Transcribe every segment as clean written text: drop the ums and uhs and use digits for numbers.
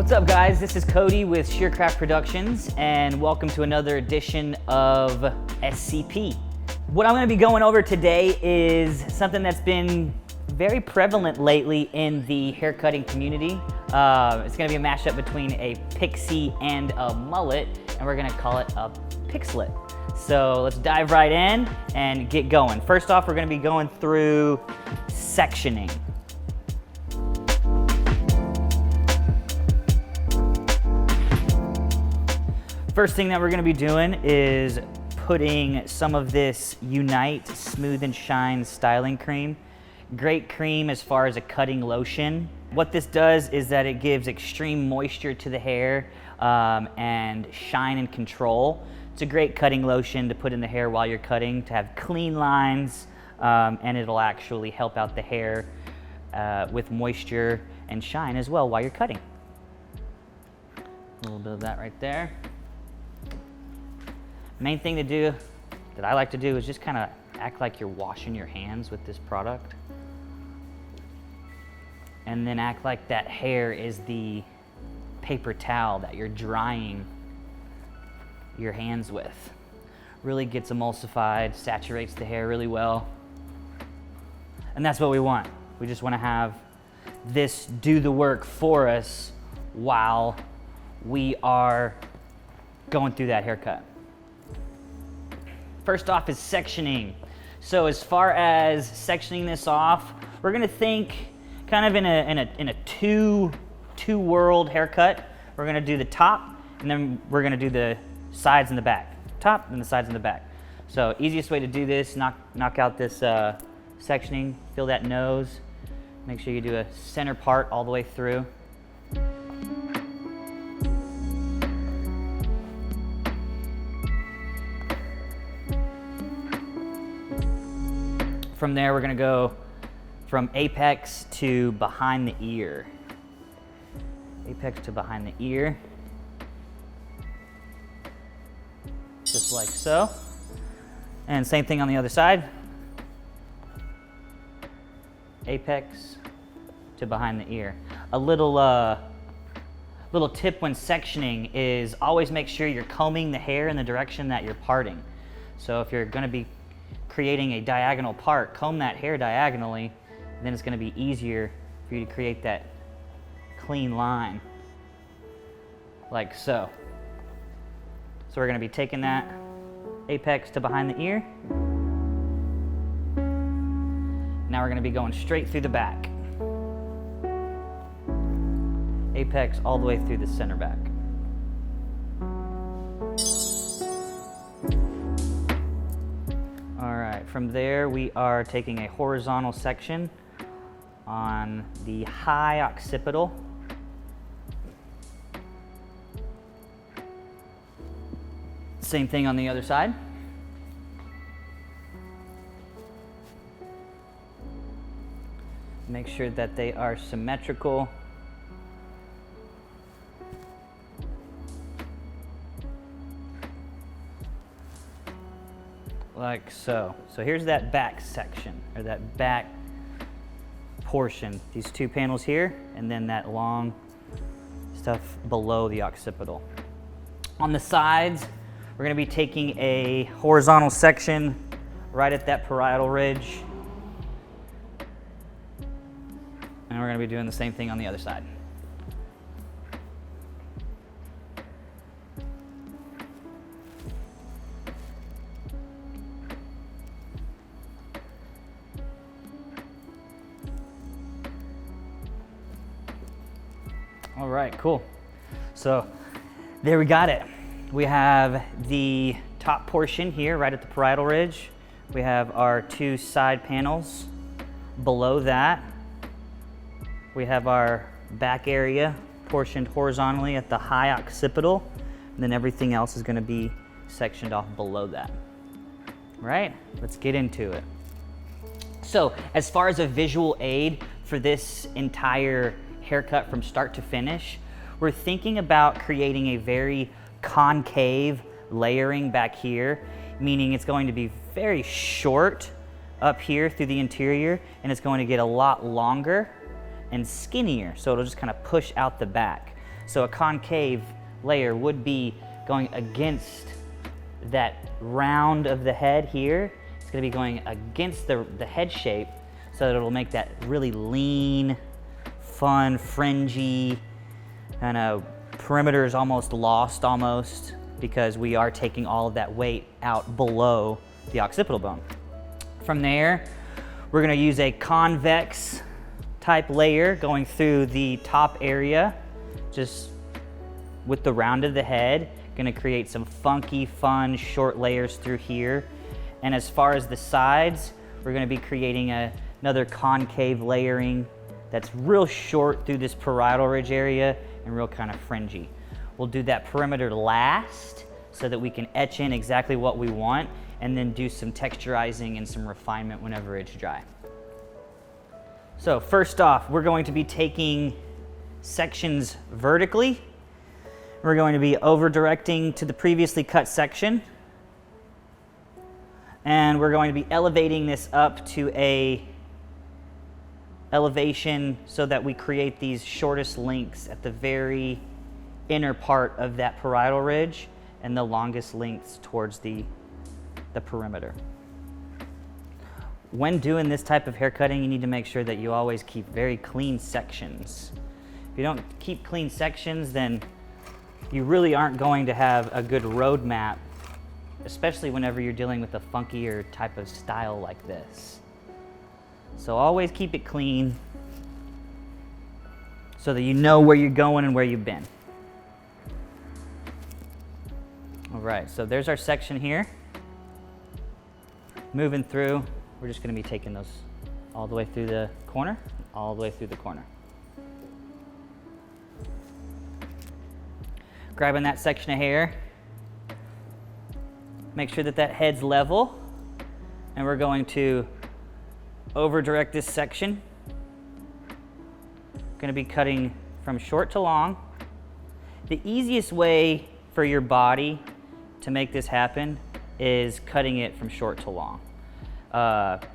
What's up, guys? This is Cody with Shear Productions, and welcome to another edition of SCP. What I'm going to be going over today is something that's been very prevalent lately in the haircutting community. It's going to be a mashup between a PIXIE and a mullet, and we're going to call it a Pixllet. So let's dive right in and get going. First off, we're going to be going through sectioning. First thing that we're going to be doing is putting some of this Unite Smooth and Shine styling cream. Great cream as far as a cutting lotion. What this does is that it gives extreme moisture to the hair and shine and control. It's a great cutting lotion to put in the hair while you're cutting, to have clean lines, and it'll actually help out the hair with moisture and shine as well while you're cutting. A little bit of that right there. Main thing to do, that I like to do, is just kind of act like you're washing your hands with this product. And then act like that hair is the paper towel that you're drying your hands with. Really gets emulsified, saturates the hair really well. And that's what we want. We just want to have this do the work for us while we are going through that haircut. First off is sectioning. So as far as sectioning this off, we're gonna think kind of in a two world haircut. We're gonna do the top, and then we're gonna do the sides and the back. Top, and the sides and the back. So easiest way to do this, knock out this sectioning, feel that nose. Make sure you do a center part all the way through. From there, we're gonna go from apex to behind the ear. Apex to behind the ear. Just like so. And same thing on the other side. Apex to behind the ear. A little tip when sectioning is always make sure you're combing the hair in the direction that you're parting. So if you're gonna be creating a diagonal part, comb that hair diagonally, and then it's going to be easier for you to create that clean line, like so. So we're going to be taking that apex to behind the ear. Now we're going to be going straight through the back. Apex all the way through the center back. From there, we are taking a horizontal section on the high occipital. Same thing on the other side. Make sure that they are symmetrical. Like so. So here's that back section, or that back portion. These two panels here, and then that long stuff below the occipital. On the sides, we're gonna be taking a horizontal section right at that parietal ridge. And we're gonna be doing the same thing on the other side. All right, cool. So there we got it. We have the top portion here right at the parietal ridge. We have our two side panels. Below that, we have our back area portioned horizontally at the high occipital, and then everything else is gonna be sectioned off below that. All right, let's get into it. So as far as a visual aid for this entire haircut from start to finish, we're thinking about creating a very concave layering back here, meaning it's going to be very short up here through the interior, and it's going to get a lot longer and skinnier, so it'll just kind of push out the back. So a concave layer would be going against that round of the head here. It's gonna be going against the head shape, so that it'll make that really lean, fun, fringy, kind of perimeter is almost lost almost, because we are taking all of that weight out below the occipital bone. From there, we're gonna use a convex type layer going through the top area, just with the round of the head. Gonna create some funky, fun, short layers through here. And as far as the sides, we're gonna be creating another concave layering that's real short through this parietal ridge area and real kind of fringy. We'll do that perimeter last so that we can etch in exactly what we want, and then do some texturizing and some refinement whenever it's dry. So first off, we're going to be taking sections vertically. We're going to be over directing to the previously cut section. And we're going to be elevating this up to a elevation so that we create these shortest links at the very inner part of that parietal ridge and the longest lengths towards the perimeter. When doing this type of haircutting, you need to make sure that you always keep very clean sections. If you don't keep clean sections, then you really aren't going to have a good roadmap, especially whenever you're dealing with a funkier type of style like this. So always keep it clean so that you know where you're going and where you've been. All right, so there's our section here. Moving through, we're just gonna be taking those all the way through the corner, all the way through the corner. Grabbing that section of hair, make sure that that head's level, and we're going to over direct this section. Gonna be cutting from short to long. The easiest way for your body to make this happen is cutting it from short to long.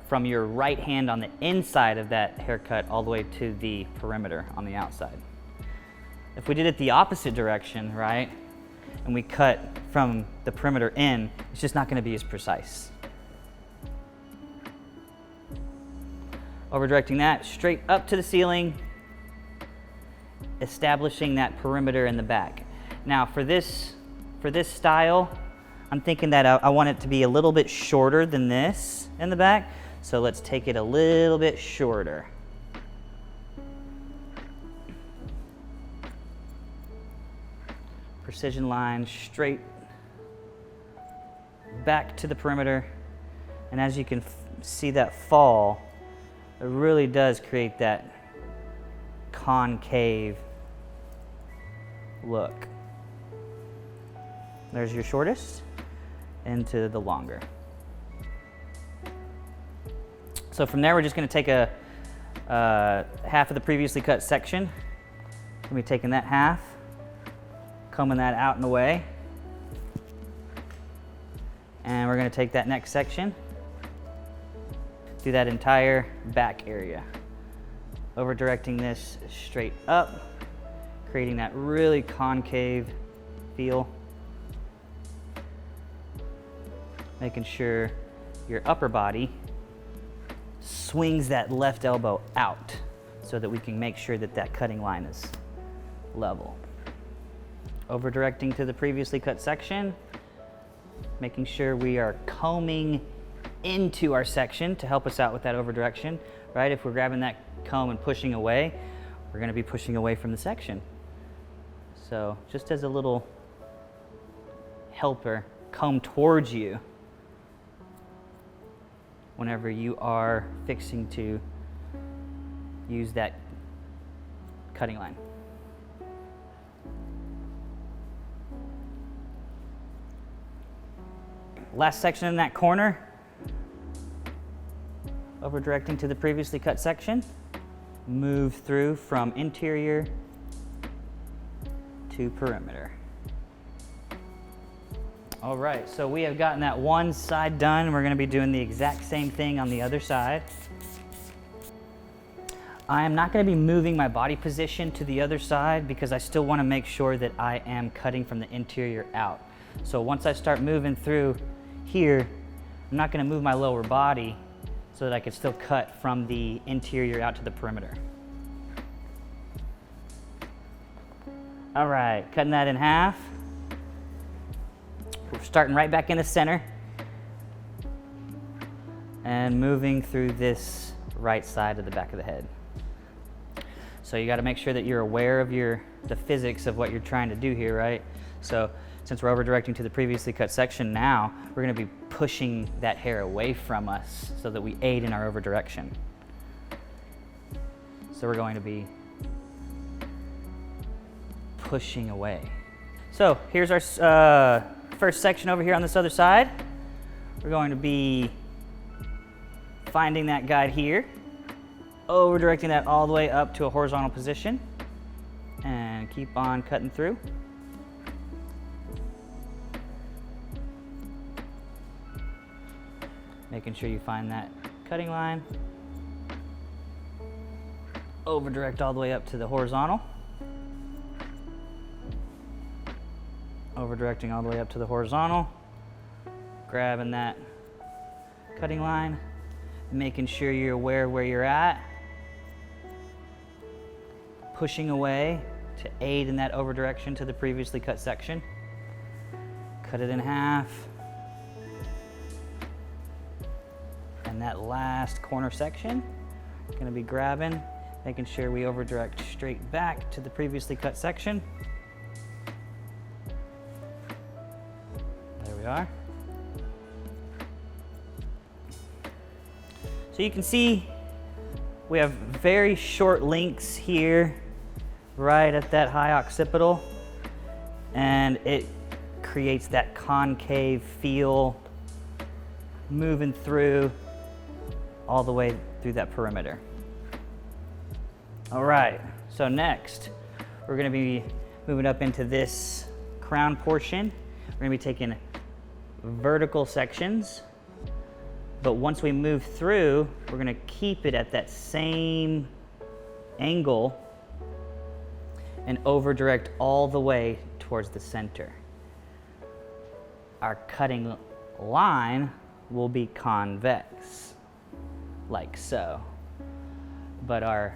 From your right hand on the inside of that haircut all the way to the perimeter on the outside. If we did it the opposite direction, right, and we cut from the perimeter in, it's just not gonna be as precise. Over directing that straight up to the ceiling, establishing that perimeter in the back. Now for this style, I'm thinking that I want it to be a little bit shorter than this in the back, so let's take it a little bit shorter. Precision line straight back to the perimeter, and as you can see that fall, it really does create that concave look. There's your shortest into the longer. So from there, we're just going to take a half of the previously cut section. We'll be taking that half, combing that out and away, and we're going to take that next section, do that entire back area, over directing this straight up, creating that really concave feel, making sure your upper body swings that left elbow out so that we can make sure that that cutting line is level. Over directing to the previously cut section, making sure we are combing into our section to help us out with that over direction, right? If we're grabbing that comb and pushing away, we're gonna be pushing away from the section. So just as a little helper, comb towards you whenever you are fixing to use that cutting line. Last section in that corner, over directing to the previously cut section, move through from interior to perimeter. All right, so we have gotten that one side done. We're gonna be doing the exact same thing on the other side. I am not going to be moving my body position to the other side because I still want to make sure that I am cutting from the interior out. So once I start moving through here, I'm not going to move my lower body so that I can still cut from the interior out to the perimeter. All right, cutting that in half. We're starting right back in the center and moving through this right side of the back of the head. So you got to make sure that you're aware of the physics of what you're trying to do here, right? So since we're over directing to the previously cut section now, we're going to be pushing that hair away from us so that we aid in our over direction. So we're going to be pushing away. So here's our first section over here on this other side. We're going to be finding that guide here, over directing that all the way up to a horizontal position, and keep on cutting through. Making sure you find that cutting line. Over direct all the way up to the horizontal. Over directing all the way up to the horizontal. Grabbing that cutting line. Making sure you're aware of where you're at. Pushing away to aid in that over direction to the previously cut section. Cut it in half. And that last corner section, gonna be grabbing, making sure we over direct straight back to the previously cut section. There we are. So you can see we have very short links here, right at that high occipital, and it creates that concave feel moving through all the way through that perimeter. All right, so next we're gonna be moving up into this crown portion. We're gonna be taking vertical sections, but once we move through, we're gonna keep it at that same angle and over direct all the way towards the center. Our cutting line will be convex, like so, but our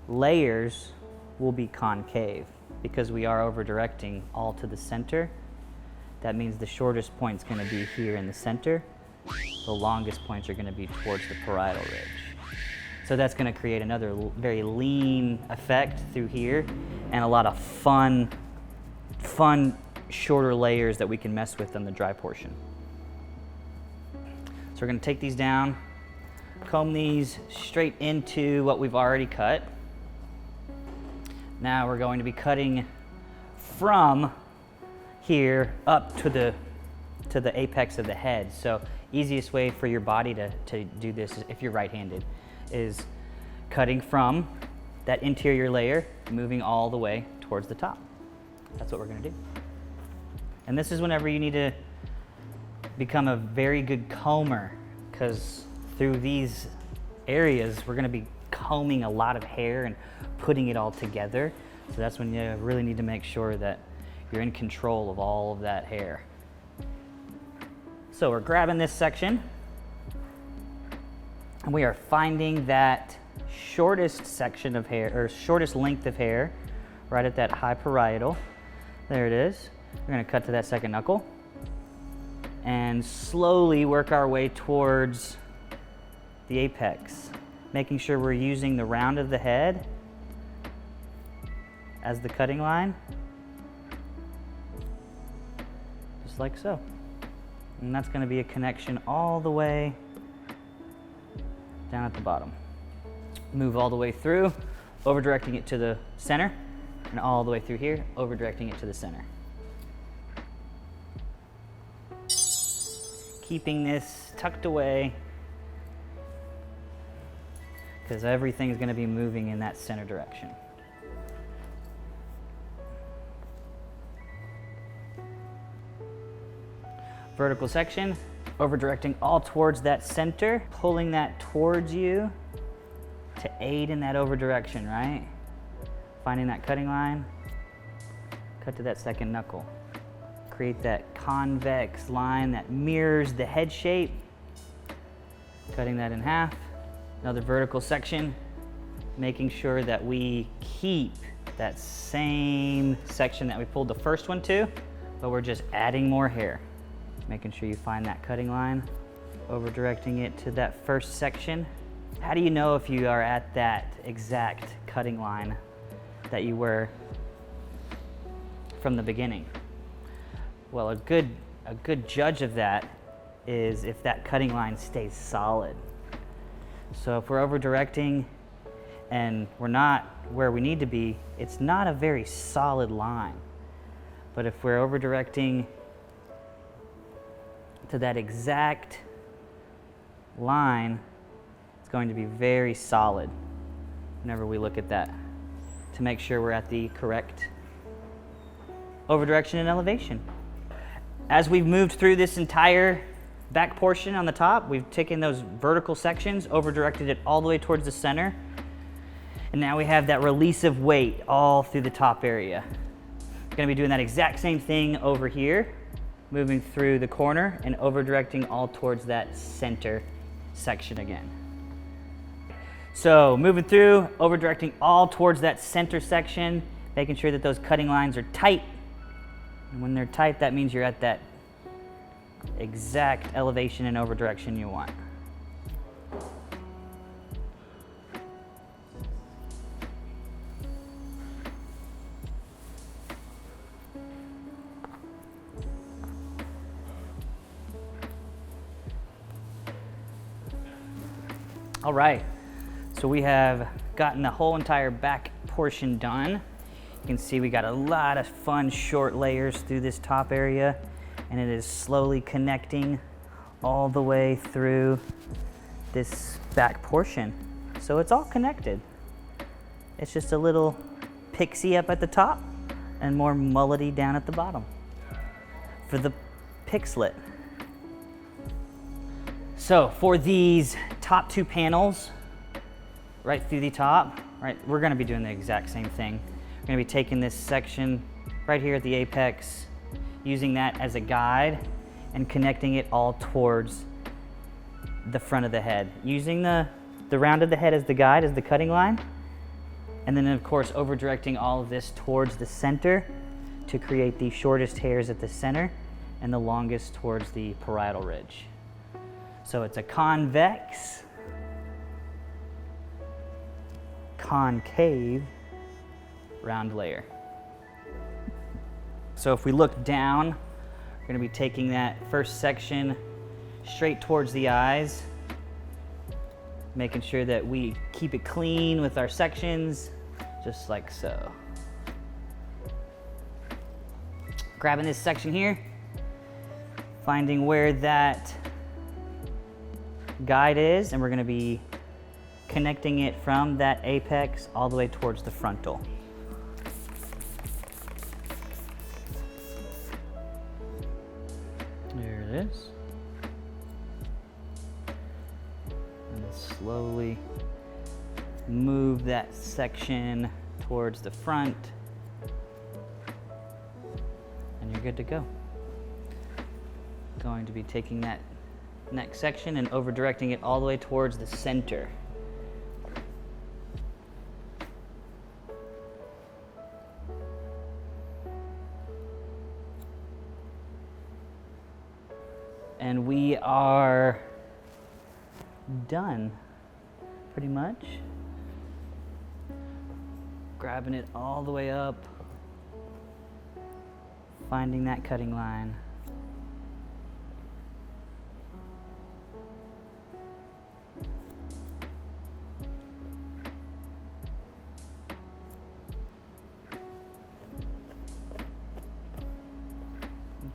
layers will be concave because we are over directing all to the center. That means the shortest point's gonna be here in the center. The longest points are gonna be towards the parietal ridge. So that's gonna create another very lean effect through here and a lot of fun shorter layers that we can mess with on the dry portion. So we're gonna take these down, comb these straight into what we've already cut. Now we're going to be cutting from here up to the apex of the head. So easiest way for your body to do this, if you're right-handed, is cutting from that interior layer, moving all the way towards the top. That's what we're gonna do. And this is whenever you need to become a very good comber, because through these areas, we're gonna be combing a lot of hair and putting it all together. So that's when you really need to make sure that you're in control of all of that hair. So we're grabbing this section and we are finding that shortest section of hair, or shortest length of hair, right at that high parietal. There it is. We're gonna cut to that second knuckle and slowly work our way towards the apex, making sure we're using the round of the head as the cutting line, just like so. And that's gonna be a connection all the way down at the bottom. Move all the way through, over directing it to the center, and all the way through here, over directing it to the center. Keeping this tucked away, because everything is gonna be moving in that center direction. Vertical section, over directing all towards that center, pulling that towards you to aid in that over direction, right? Finding that cutting line, cut to that second knuckle. Create that convex line that mirrors the head shape. Cutting that in half. Another vertical section, making sure that we keep that same section that we pulled the first one to, but we're just adding more hair. Making sure you find that cutting line, over directing it to that first section. How do you know if you are at that exact cutting line that you were from the beginning? Well, a good judge of that is if that cutting line stays solid. So if we're over directing and we're not where we need to be, it's not a very solid line. But if we're over directing to that exact line, it's going to be very solid whenever we look at that, to make sure we're at the correct over direction and elevation. As we've moved through this entire back portion on the top, we've taken those vertical sections, over directed it all the way towards the center, and now we have that release of weight all through the top area. We're going to be doing that exact same thing over here, moving through the corner and over directing all towards that center section again. So moving through, over directing all towards that center section, making sure that those cutting lines are tight. And when they're tight, that means you're at that exact elevation and over direction you want. All right, so we have gotten the whole entire back portion done. You can see we got a lot of fun short layers through this top area, and it is slowly connecting all the way through this back portion. So it's all connected. It's just a little pixie up at the top and more mullety down at the bottom for the Pixllet. So for these top two panels, right through the top, right, we're gonna be doing the exact same thing. We're gonna be taking this section right here at the apex, using that as a guide and connecting it all towards the front of the head. Using the round of the head as the guide, as the cutting line, and then of course over directing all of this towards the center to create the shortest hairs at the center and the longest towards the parietal ridge. So it's a convex, concave round layer. So if we look down, we're going to be taking that first section straight towards the eyes, making sure that we keep it clean with our sections, just like so. Grabbing this section here, finding where that guide is, and we're going to be connecting it from that apex all the way towards the frontal. There it is. And slowly move that section towards the front, and you're good to go. Going to be taking that next section and over directing it all the way towards the center. And we are done, pretty much. Grabbing it all the way up, finding that cutting line.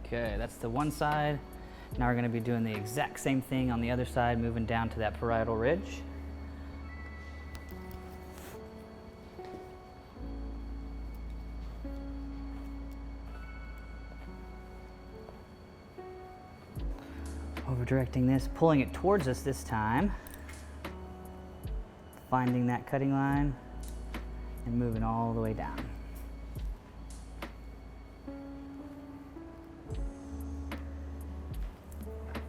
Okay, that's the one side. Now we're going to be doing the exact same thing on the other side, moving down to that parietal ridge. Over directing this, pulling it towards us this time. finding that cutting line and moving all the way down.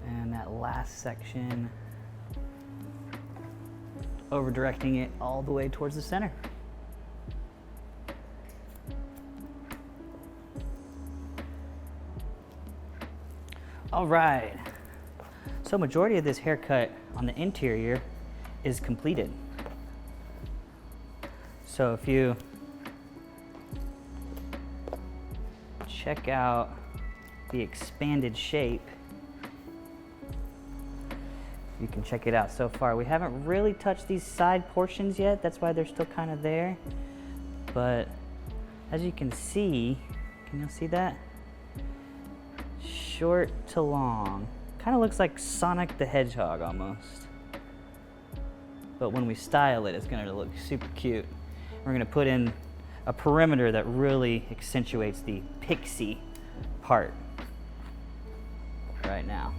And that last section, over directing it all the way towards the center. All right, so majority of this haircut on the interior is completed. So if you check out the expanded shape, you can check it out so far. We haven't really touched these side portions yet, that's why they're still kind of there. But as you can see, can you see that? Short to long. Kind of looks like Sonic the Hedgehog almost. But when we style it, it's gonna look super cute. We're gonna put in a perimeter that really accentuates the pixie part right now.